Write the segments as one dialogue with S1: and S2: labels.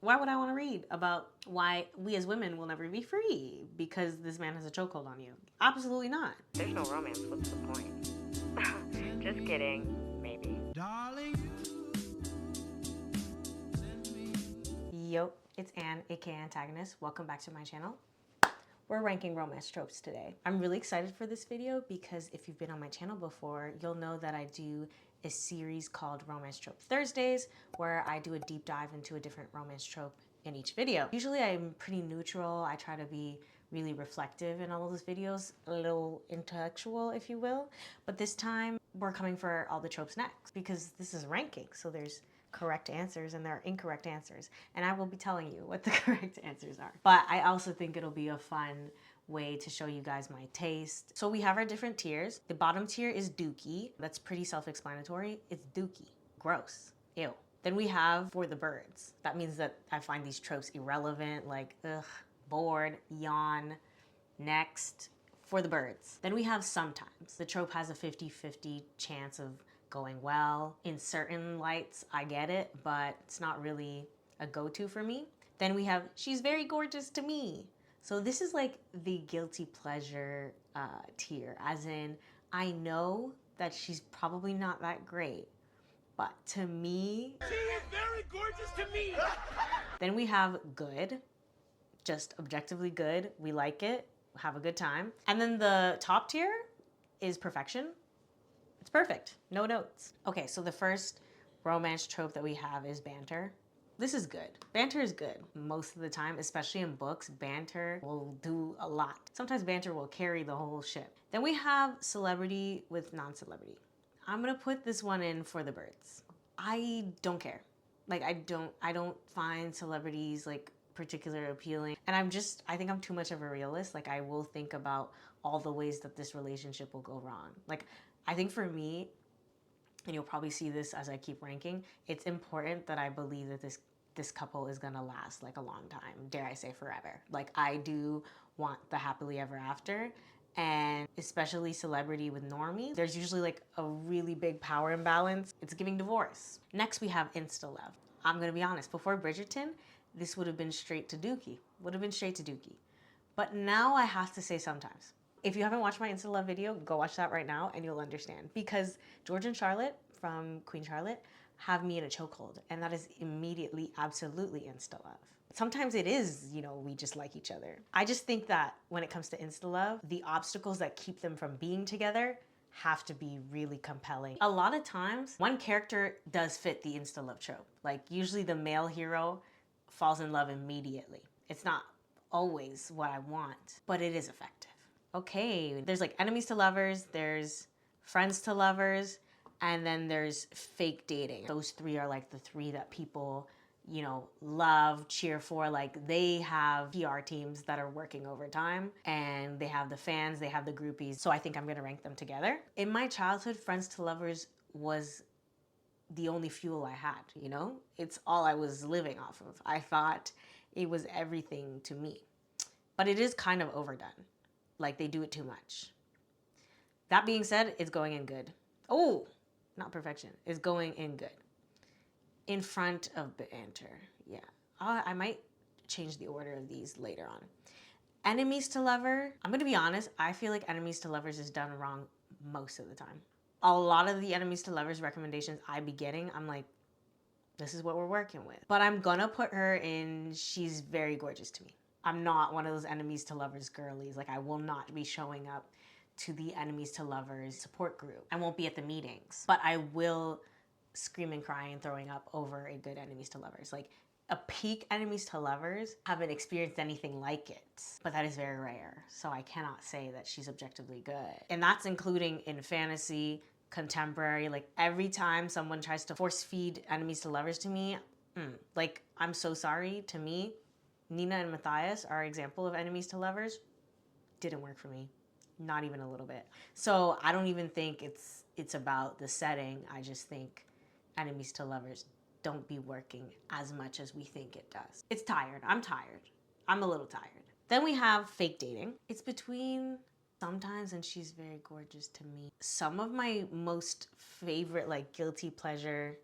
S1: Why would I want to read about why we as women will never be free because this man has a chokehold on you? Absolutely not.
S2: There's no romance. What's the point? Just kidding. Maybe.
S3: Darling,
S1: Yo, it's Anne, aka Antagonist. Welcome back to my channel. We're ranking romance tropes today. I'm really excited for this video because if you've been on my channel before, you'll know that I do a series called Romance Trope Thursdays where I do a deep dive into a different romance trope in each video. Usually I'm pretty neutral. I try to be really reflective in all of those videos, a little intellectual, if you will. But this time we're coming for all the tropes next because this is ranking. So there's correct answers and there are incorrect answers. And I will be telling you what the correct answers are. But I also think it'll be a fun way to show you guys my taste. So we have our different tiers. The bottom tier is dookie. That's pretty self-explanatory. It's dookie. Gross. Ew. Then we have for the birds. That means that I find these tropes irrelevant, like ugh, bored, yawn, next, for the birds. Then we have sometimes. The trope has a 50-50 chance of going well. In certain lights, I get it, but it's not really a go-to for me. Then we have she's very gorgeous to me. So this is like the guilty pleasure tier, as in I know that she's probably not that great, but to me,
S3: she is very gorgeous to me.
S1: then we have good, just objectively good. We like it, have a good time. And then the top tier is perfection. It's perfect, no notes. Okay, so the first romance trope that we have is banter. This is good. Banter is good most of the time, especially in books. Banter will do a lot. Sometimes banter will carry the whole ship. Then we have celebrity with non-celebrity. I'm gonna put this one in for the birds. I don't care. Like I don't find celebrities like particularly appealing. And I think I'm too much of a realist. Like I will think about all the ways that this relationship will go wrong. Like I think for me, and you'll probably see this as I keep ranking, it's important that I believe that this couple is gonna last like a long time, dare I say forever. Like I do want the happily ever after, and especially celebrity with normie, there's usually like a really big power imbalance. It's giving divorce. Next we have insta love. I'm gonna be honest, before Bridgerton, this would have been straight to Dookie. Would have been straight to Dookie. But now I have to say sometimes. If you haven't watched my Insta Love video, go watch that right now and you'll understand. Because George and Charlotte from Queen Charlotte have me in a chokehold, and that is immediately, absolutely Insta Love. Sometimes it is, we just like each other. I just think that when it comes to Insta Love, the obstacles that keep them from being together have to be really compelling. A lot of times, one character does fit the Insta Love trope. Like usually the male hero falls in love immediately. It's not always what I want, but it is effective. Okay, there's like enemies to lovers, there's friends to lovers, and then there's fake dating. Those three are like the three that people, love, cheer for. Like they have PR teams that are working overtime, and they have the fans, they have the groupies. So I think I'm gonna rank them together. In my childhood, friends to lovers was the only fuel I had, It's all I was living off of. I thought it was everything to me. But it is kind of overdone. Like they do it too much. That being said, it's going in good. Oh, not perfection. It's going in good. In front of banter. Yeah. I might change the order of these later on. Enemies to lover. I'm going to be honest. I feel like enemies to lovers is done wrong most of the time. A lot of the enemies to lovers recommendations I be getting, I'm like, this is what we're working with. But I'm going to put her in she's very gorgeous to me. I'm not one of those enemies to lovers girlies. Like I will not be showing up to the enemies to lovers support group. I won't be at the meetings, but I will scream and cry and throwing up over a good enemies to lovers. Like a peak enemies to lovers, haven't experienced anything like it, but that is very rare. So I cannot say that she's objectively good. And that's including in fantasy, contemporary. Like every time someone tries to force feed enemies to lovers to me, like I'm so sorry. To me, Nina and Matthias are an example of enemies to lovers. Didn't work for me, not even a little bit. So I don't even think it's about the setting. I just think enemies to lovers don't be working as much as we think it does. It's tired. I'm tired. I'm a little tired. Then we have fake dating. It's between sometimes and she's very gorgeous to me. Some of my most favorite like guilty pleasure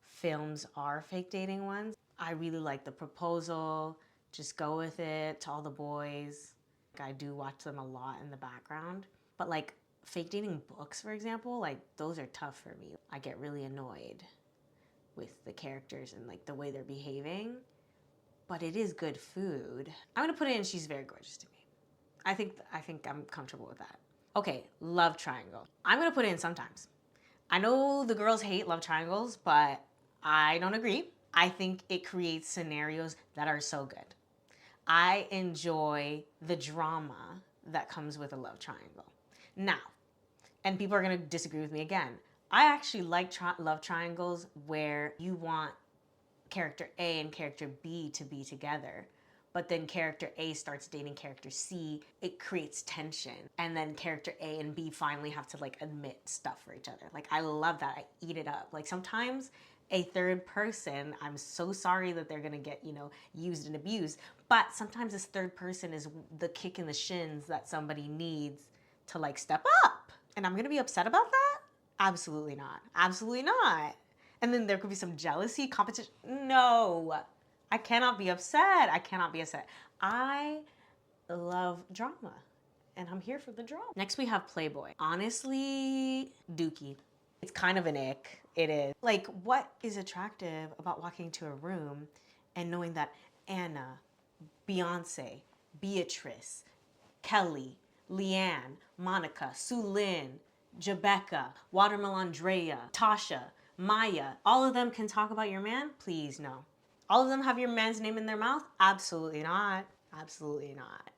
S1: films are fake dating ones. I really like the proposal. Just go with it to all the boys. I do watch them a lot in the background. But like fake dating books, for example, like those are tough for me. I get really annoyed with the characters and like the way they're behaving. But it is good food. I'm gonna put it in She's Very Gorgeous to Me. I think I'm comfortable with that. Okay, love triangle. I'm gonna put it in sometimes. I know the girls hate love triangles, but I don't agree. I think it creates scenarios that are so good. I enjoy the drama that comes with a love triangle. Now, and people are gonna disagree with me again, I actually like love triangles where you want character A and character B to be together, but then character A starts dating character C, it creates tension. And then character A and B finally have to like admit stuff for each other. Like I love that, I eat it up. Like sometimes a third person, I'm so sorry that they're gonna get, used and abused, but sometimes this third person is the kick in the shins that somebody needs to like step up. And I'm gonna be upset about that? Absolutely not, absolutely not. And then there could be some jealousy, competition. No, I cannot be upset. I cannot be upset. I love drama and I'm here for the drama. Next we have Playboy. Honestly, Dookie. It's kind of an ick. It is. Like, what is attractive about walking into a room and knowing that Anna, Beyonce, Beatrice, Kelly, Leanne, Monica, Sue Lynn, Jebecca, Watermelon Drea, Tasha, Maya, all of them can talk about your man? Please, no. All of them have your man's name in their mouth? Absolutely not. Absolutely not.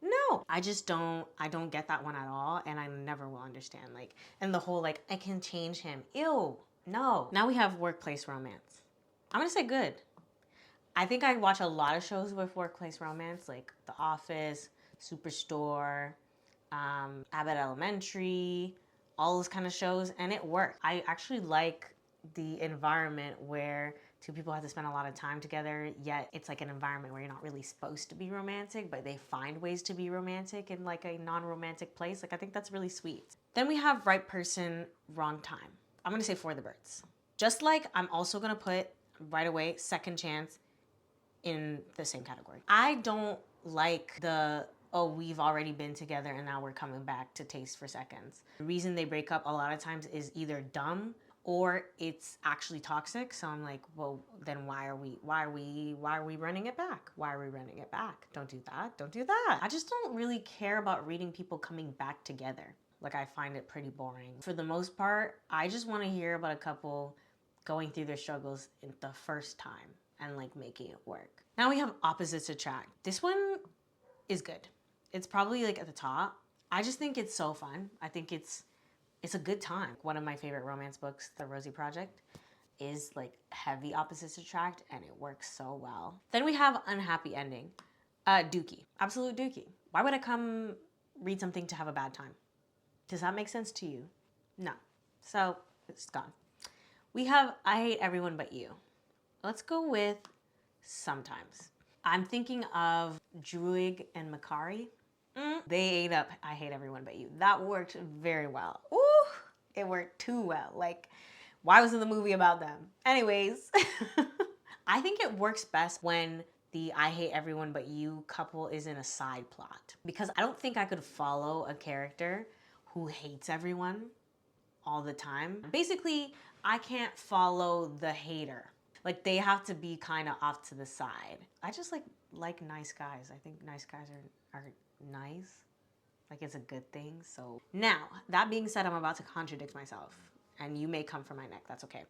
S1: No, I don't get that one at all, and I never will understand. Like, and the whole like, I can change him. Ew, no. Now we have workplace romance. I'm gonna say good. I think I watch a lot of shows with workplace romance, like The Office, Superstore, Abbott Elementary, all those kind of shows, and it works. I actually like the environment where two people have to spend a lot of time together, yet it's like an environment where you're not really supposed to be romantic, but they find ways to be romantic in like a non-romantic place. Like I think that's really sweet. Then we have Right Person, Wrong Time. I'm gonna say For the Birds. Just like I'm also gonna put right away Second Chance in the same category. I don't like the we've already been together and now we're coming back to taste for seconds. The reason they break up a lot of times is either dumb or it's actually toxic. So I'm like, well, then why are we running it back? Why are we running it back? Don't do that. Don't do that. I just don't really care about reading people coming back together. Like I find it pretty boring. For the most part, I just want to hear about a couple going through their struggles in the first time and like making it work. Now we have Opposites Attract. This one is good. It's probably like at the top. I just think it's so fun. I think it's a good time. One of my favorite romance books, The Rosie Project, is like heavy opposites attract and it works so well. Then we have Unhappy Ending. Dookie. Absolute Dookie. Why would I come read something to have a bad time? Does that make sense to you? No. So it's gone. We have I Hate Everyone But You. Let's go with Sometimes. I'm thinking of Druig and Makari. They ate up I Hate Everyone But You. That worked very well. Ooh, it worked too well. Like, why wasn't the movie about them? Anyways, I think it works best when the I Hate Everyone But You couple is in a side plot. Because I don't think I could follow a character who hates everyone all the time. Basically, I can't follow the hater. Like, they have to be kind of off to the side. I just like nice guys. I think nice guys are nice. Like, it's a good thing. So now, that being said, I'm about to contradict myself. And you may come for my neck. That's okay.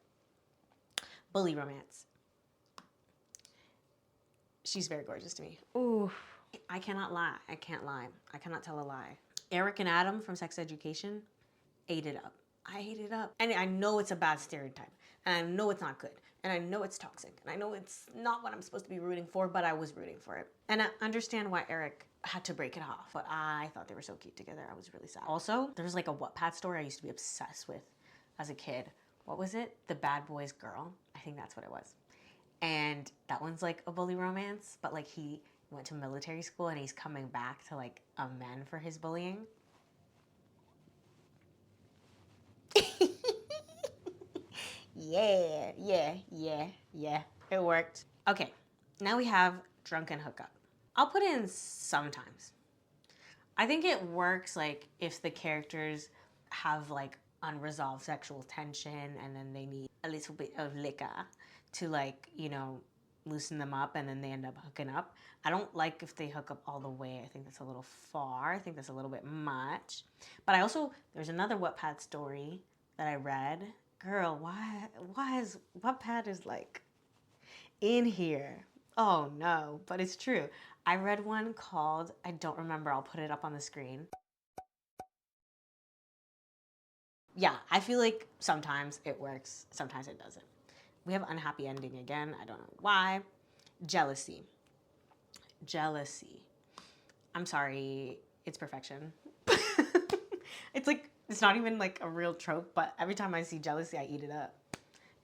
S1: Bully romance. She's Very Gorgeous to me. Ooh. I cannot lie. I can't lie. I cannot tell a lie. Eric and Adam from Sex Education ate it up. I ate it up. And I know it's a bad stereotype. And I know it's not good. And I know it's toxic. And I know it's not what I'm supposed to be rooting for, but I was rooting for it. And I understand why Eric had to break it off. But I thought they were so cute together. I was really sad. Also, there's like a Wattpad story I used to be obsessed with as a kid. What was it? The Bad Boys Girl. I think that's what it was. And that one's like a bully romance, but like he went to military school and he's coming back to like amend for his bullying. Yeah. It worked. Okay, now we have drunken hookup. I'll put in sometimes. I think it works like if the characters have like unresolved sexual tension and then they need a little bit of liquor to like, loosen them up and then they end up hooking up. I don't like if they hook up all the way. I think that's a little far. I think that's a little bit much. But there's another Wattpad story that I read. Girl, why is Wattpad is like in here? Oh no, but it's true. I read one called, I don't remember, I'll put it up on the screen. Yeah, I feel like sometimes it works, sometimes it doesn't. We have unhappy ending again. I don't know why. Jealousy. I'm sorry, it's perfection. It's not even like a real trope, but every time I see jealousy, I eat it up.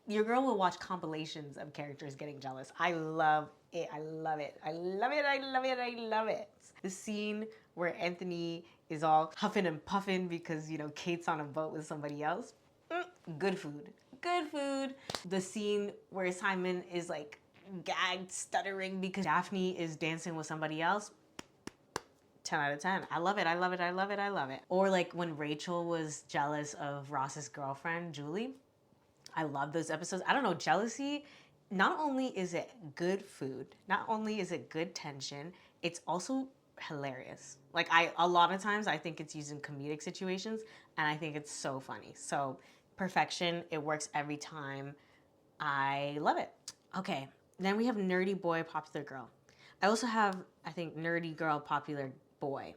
S1: Your girl will watch compilations of characters getting jealous. I love it. I love it. I love it. I love it. I love it. The scene where Anthony is all huffing and puffing because, Kate's on a boat with somebody else. Good food. Good food. The scene where Simon is like gagged, stuttering because Daphne is dancing with somebody else. 10 out of 10. I love it. I love it. I love it. I love it. Or like when Rachel was jealous of Ross's girlfriend, Julie. I love those episodes. I don't know, jealousy, not only is it good food, not only is it good tension, it's also hilarious. Like a lot of times I think it's used in comedic situations and I think it's so funny. So perfection, it works every time. I love it. Okay, then we have nerdy boy, popular girl. I also have, I think, nerdy girl, popular boy.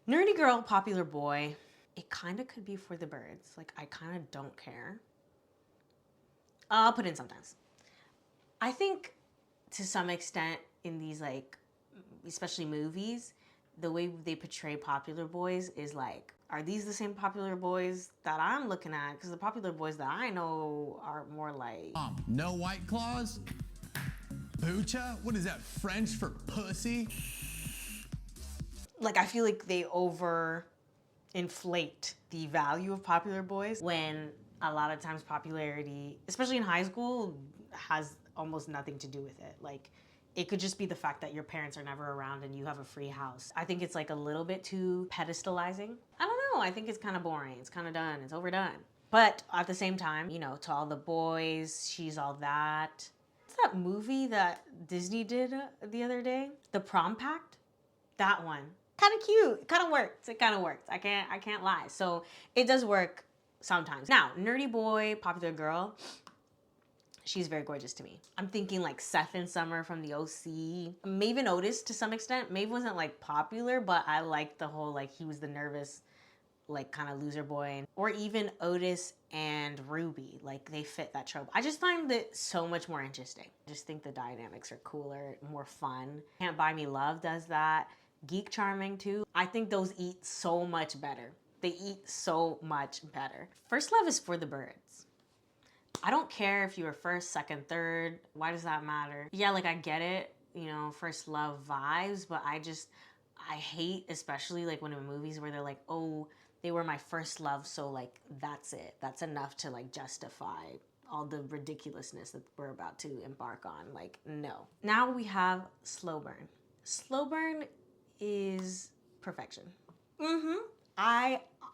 S1: Nerdy girl, popular boy, it kind of could be for the birds. Like, I kind of don't care. I'll put in sometimes. I think to some extent in these, like, especially movies, the way they portray popular boys is like, are these the same popular boys that I'm looking at? Because the popular boys that I know are more like...
S4: No White Claws? Bucha? What is that, French for pussy?
S1: Like, I feel like they over-inflate the value of popular boys when a lot of times popularity, especially in high school, has almost nothing to do with it. Like, it could just be the fact that your parents are never around and you have a free house. I think it's like a little bit too pedestalizing. I don't know. I think it's kind of boring. It's kind of done. It's overdone. But at the same time, to all the boys, she's all that. What's that movie that Disney did the other day? The Prom Pact? That one. Kind of cute. It kind of works. It kind of works. I can't lie. So it does work sometimes. Now, nerdy boy, popular girl. She's very gorgeous to me. I'm thinking like Seth and Summer from the OC. Maeve and Otis to some extent. Maeve wasn't like popular, but I liked the whole like he was the nervous, like kind of loser boy. Or even Otis and Ruby. Like they fit that trope. I just find it so much more interesting. I just think the dynamics are cooler, more fun. Can't Buy Me Love does that. Geek Charming too. I think those eat so much better. They eat so much better. First Love is for the birds. I don't care if you were first, second, third. Why does that matter? Yeah, like I get it, first love vibes, but I hate, especially like when in movies where they're like, oh, they were my first love, so like that's it. That's enough to like justify all the ridiculousness that we're about to embark on. Like, no. Now we have slow burn. Slow burn is perfection.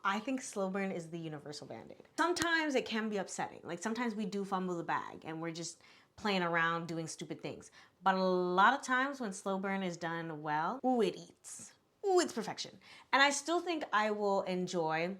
S1: I think slow burn is the universal band-aid. Sometimes it can be upsetting. Like sometimes we do fumble the bag and we're just playing around doing stupid things. But a lot of times when slow burn is done well, ooh, it eats. Ooh, it's perfection. And I still think I will enjoy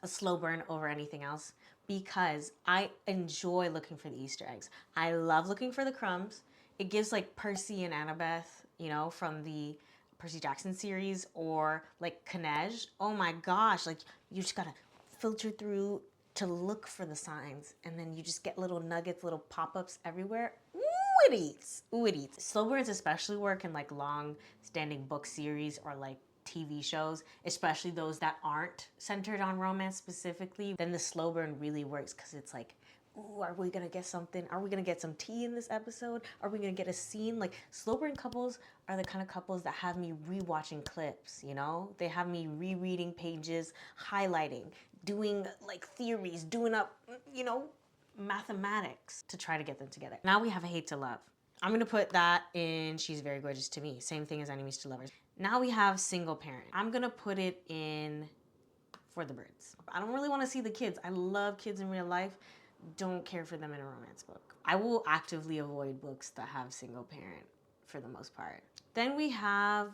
S1: a slow burn over anything else because I enjoy looking for the Easter eggs. I love looking for the crumbs. It gives like Percy and Annabeth, from the Percy Jackson series, or like Kanej. Oh my gosh, like you just gotta filter through to look for the signs and then you just get little nuggets, little pop-ups everywhere. Ooh, it eats. Ooh, it eats. Slow burns especially work in like long-standing book series or like TV shows, especially those that aren't centered on romance specifically. Then the slow burn really works because it's like, ooh, are we gonna get something? Are we gonna get some tea in this episode? Are we gonna get a scene? Like, slow burn couples are the kind of couples that have me rewatching clips, They have me rereading pages, highlighting, doing like theories, doing up, mathematics to try to get them together. Now we have a hate to love. I'm gonna put that in She's Very Gorgeous to Me. Same thing as Enemies to Lovers. Now we have single parent. I'm gonna put it in For the Birds. I don't really wanna see the kids. I love kids in real life. Don't care for them in a romance book. I will actively avoid books that have single parent for the most part. Then we have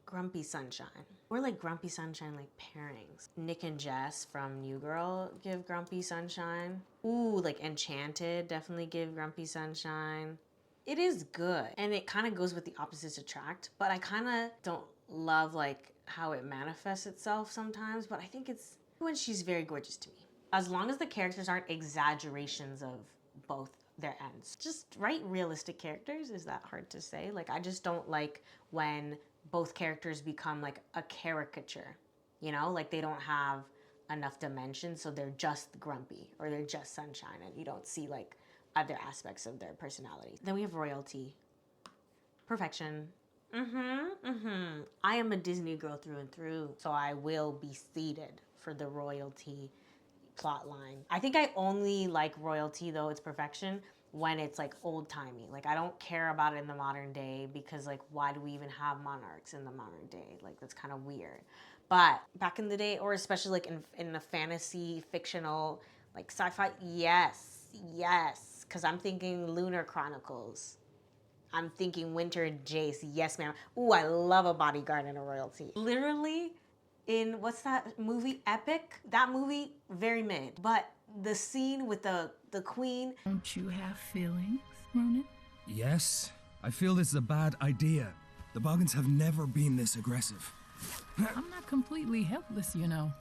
S1: Grumpy Sunshine. Or like Grumpy Sunshine like pairings. Nick and Jess from New Girl give Grumpy Sunshine. Ooh, like Enchanted definitely give Grumpy Sunshine. It is good, and it kind of goes with the opposites attract, but I kind of don't love like how it manifests itself sometimes, but I think it's when She's Very Gorgeous to Me. As long as the characters aren't exaggerations of both their ends. Just write realistic characters. Is that hard to say? Like, I just don't like when both characters become like a caricature, you know? Like they don't have enough dimension, so they're just grumpy or they're just sunshine and you don't see like other aspects of their personality. Then we have royalty. Perfection. I am a Disney girl through and through, so I will be seated for the royalty plot line. I think I only like royalty, though it's perfection, when it's like old-timey. Like I don't care about it in the modern day because like why do we even have monarchs in the modern day? Like that's kind of weird. But back in the day, or especially like in a fantasy, fictional, like sci-fi, yes. Because I'm thinking Lunar Chronicles. I'm thinking Winter Jace. Yes, ma'am. Ooh, I love a bodyguard and a royalty. Literally, in what's that movie, Epic? That movie, very mid. But the scene with the queen.
S5: Don't you have feelings, Ronan?
S6: Yes, I feel this is a bad idea. The Boggans have never been this aggressive.
S5: I'm not completely helpless, you know.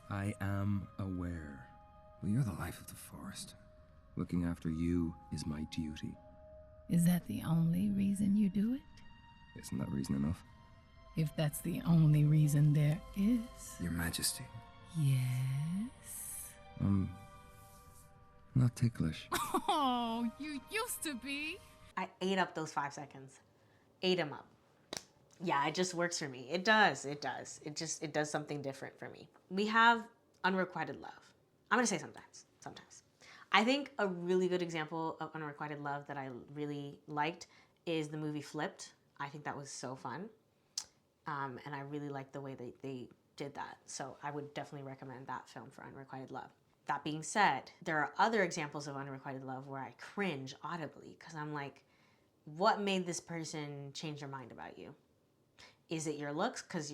S6: I am aware. Well, you're the life of the forest. Looking after you is my duty.
S5: Is that the only reason you do it?
S6: Isn't that reason enough?
S5: If that's the only reason there is.
S6: Your Majesty.
S5: Yes.
S6: Not ticklish.
S5: Oh, you used to be.
S1: I ate up those 5 seconds. Ate them up. Yeah, it just works for me. It does. It does something different for me. We have unrequited love. I'm gonna say sometimes. I think a really good example of unrequited love that I really liked is the movie Flipped. I think that was so fun. And I really liked the way they did that. So I would definitely recommend that film for unrequited love. That being said, there are other examples of unrequited love where I cringe audibly because I'm like, what made this person change their mind about you? Is it your looks? Because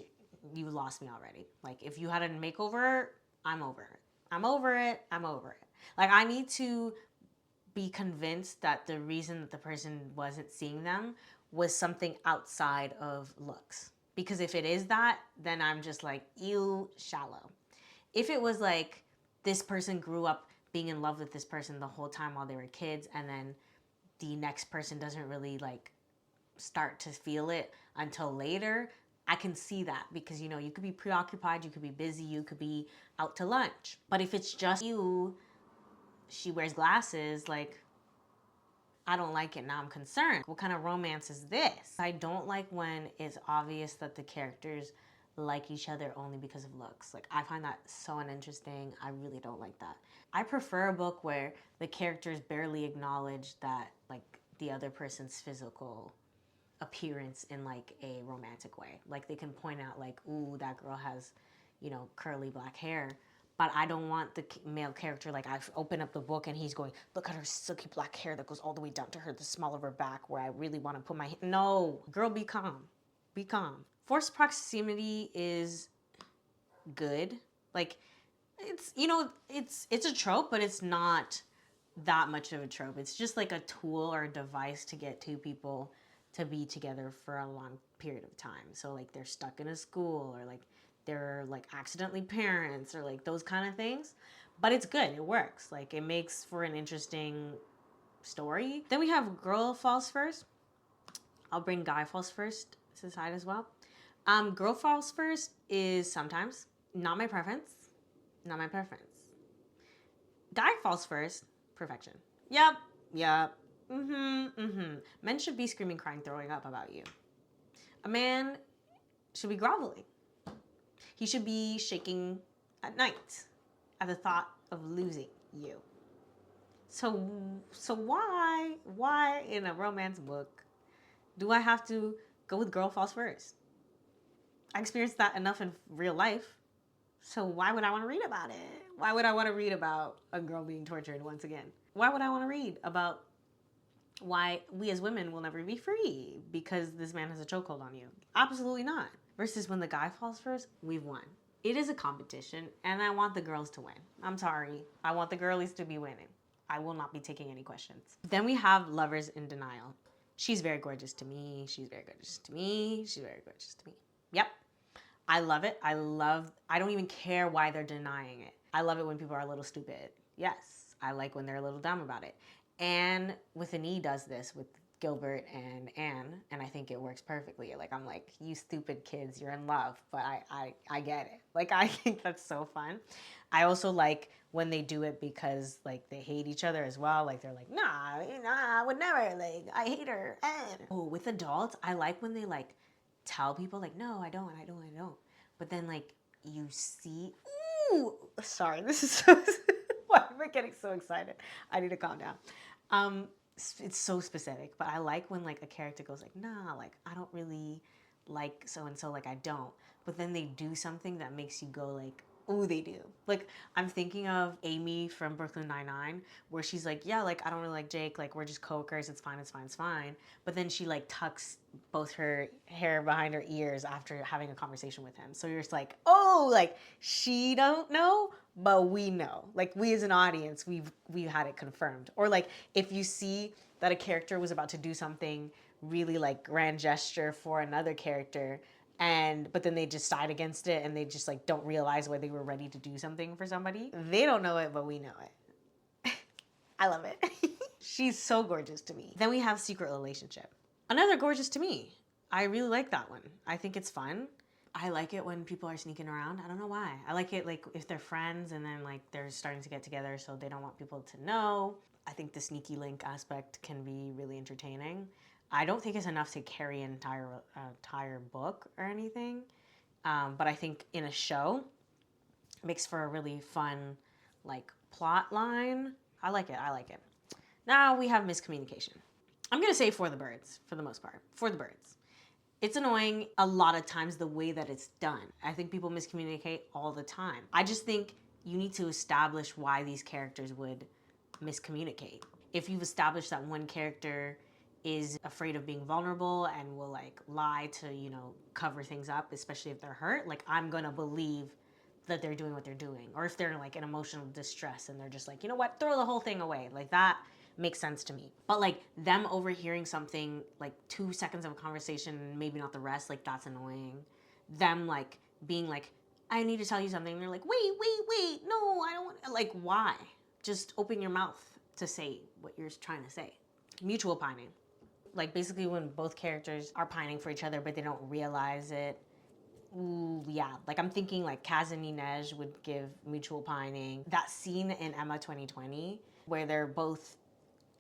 S1: you lost me already. Like if you had a makeover, I'm over it. I'm over it. Like I need to be convinced that the reason that the person wasn't seeing them was something outside of looks. Because if it is that, then I'm just like, ew, shallow. If it was like this person grew up being in love with this person the whole time while they were kids, and then the next person doesn't really like start to feel it until later, I can see that because, you know, you could be preoccupied, you could be busy, you could be out to lunch. But if it's just you, she wears glasses, like, I don't like it. Now I'm concerned. What kind of romance is this? I don't like when it's obvious that the characters like each other only because of looks. Like, I find that so uninteresting. I really don't like that. I prefer a book where the characters barely acknowledge that, like, the other person's physical appearance in like a romantic way. Like they can point out like, ooh, that girl has, you know, curly black hair. But I don't want the male character, like I open up the book and he's going, look at her silky black hair that goes all the way down to her, the small of her back where I really want to put my hand. No, girl, be calm. Be calm. Forced proximity is good. Like it's, you know, it's a trope, but it's not that much of a trope. It's just like a tool or a device to get two people to be together for a long period of time. So like they're stuck in a school or like they're like accidentally parents or like those kind of things. But it's good, it works. Like it makes for an interesting story. Then we have Girl Falls First. I'll bring Guy Falls First to the side as well. Girl Falls First is sometimes not my preference. Not my preference. Guy Falls First, perfection. Yep. Men should be screaming, crying, throwing up about you. A man should be groveling. He should be shaking at night at the thought of losing you. So why in a romance book do I have to go with girl falls first? I experienced that enough in real life. So why would I want to read about it? Why would I want to read about a girl being tortured once again? Why would I want to read about why we as women will never be free because this man has a chokehold on you? Absolutely not. Versus when the guy falls first, we've won. It is a competition, and I want the girls to win. I'm sorry. I want the girlies to be winning. I will not be taking any questions. Then we have lovers in denial. She's very gorgeous to me. She's very gorgeous to me. She's very gorgeous to me. Yep. I love it. I don't even care why they're denying it. I love it when people are a little stupid. Yes. I like when they're a little dumb about it. Anne with an E does this with Gilbert and Anne, and I think it works perfectly. Like, I'm like, you stupid kids, you're in love, but I get it. Like, I think that's so fun. I also like when they do it because, like, they hate each other as well. Like, they're like, nah, I would never, like, I hate her. Oh, with adults, I like when they, like, tell people, like, no, I don't. But then, like, you see, ooh, sorry, this is so, why am I getting so excited? I need to calm down. It's so specific, but I like when, like, a character goes like, nah, like, I don't really like so-and-so, like, I don't. But then they do something that makes you go like, ooh, they do. Like, I'm thinking of Amy from Brooklyn Nine-Nine, where she's like, yeah, like, I don't really like Jake, like, we're just coworkers, it's fine. But then she, like, tucks both her hair behind her ears after having a conversation with him. So you're just like, oh, like, she don't know, but we know. Like, we as an audience, we've had it confirmed. Or, like, if you see that a character was about to do something really, like, grand gesture for another character, but then they just side against it and they just, like, don't realize why they were ready to do something for somebody. They don't know it, but we know it. I love it. She's so gorgeous to me. Then we have Secret Relationship. Another gorgeous to me. I really like that one. I think it's fun. I like it when people are sneaking around. I don't know why. I like it, like, if they're friends and then, like, they're starting to get together so they don't want people to know. I think the sneaky link aspect can be really entertaining. I don't think it's enough to carry an entire book or anything. But I think in a show, it makes for a really fun, like, plot line. I like it. Now we have miscommunication. I'm going to say for the birds, for the most part. For the birds. It's annoying a lot of times the way that it's done. I think people miscommunicate all the time. I just think you need to establish why these characters would miscommunicate. If you've established that one character is afraid of being vulnerable and will, like, lie to, you know, cover things up, especially if they're hurt, like, I'm gonna believe that they're doing what they're doing. Or if they're, like, in emotional distress and they're just like, you know what, throw the whole thing away. Like, that makes sense to me. But, like, them overhearing something, like, 2 seconds of a conversation, maybe not the rest, like, that's annoying. Them, like, being like, I need to tell you something. And they're like, wait, no, I don't want, like, why? Just open your mouth to say what you're trying to say. Mutual pining. Like, basically when both characters are pining for each other, but they don't realize it. Ooh, yeah. Like, I'm thinking, like, Kaz and Inej would give mutual pining. That scene in Emma 2020, where they're both,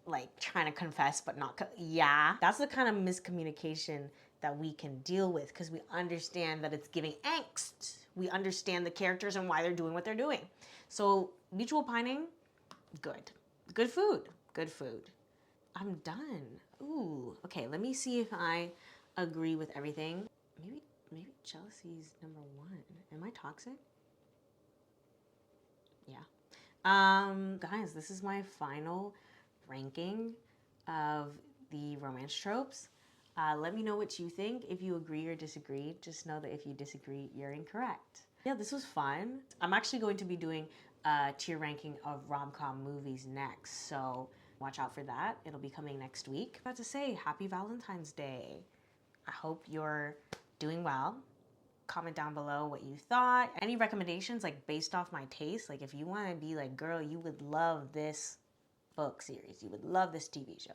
S1: like, trying to confess, but not, yeah. That's the kind of miscommunication that we can deal with, because we understand that it's giving angst. We understand the characters and why they're doing what they're doing. So, mutual pining, good. Good food. I'm done. Ooh, okay, let me see if I agree with everything. Maybe jealousy's number 1. Am I toxic? Yeah. Guys, this is my final ranking of the romance tropes. Let me know what you think. If you agree or disagree, just know that if you disagree, you're incorrect. Yeah, this was fun. I'm actually going to be doing a tier ranking of rom-com movies next, so watch out for that. It'll be coming next week. About to say, happy Valentine's Day. I hope you're doing well. Comment down below what you thought. Any recommendations, like, based off my taste? Like, if you want to be like, girl, you would love this book series, you would love this TV show,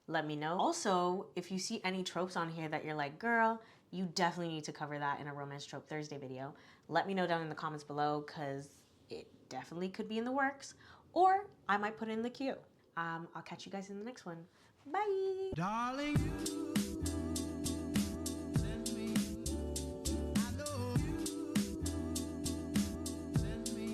S1: let me know. Also, if you see any tropes on here that you're like, girl, you definitely need to cover that in a Romance Trope Thursday video, let me know down in the comments below, because it definitely could be in the works, or I might put it in the queue. I'll catch you guys in the next one. Bye.
S4: Darling,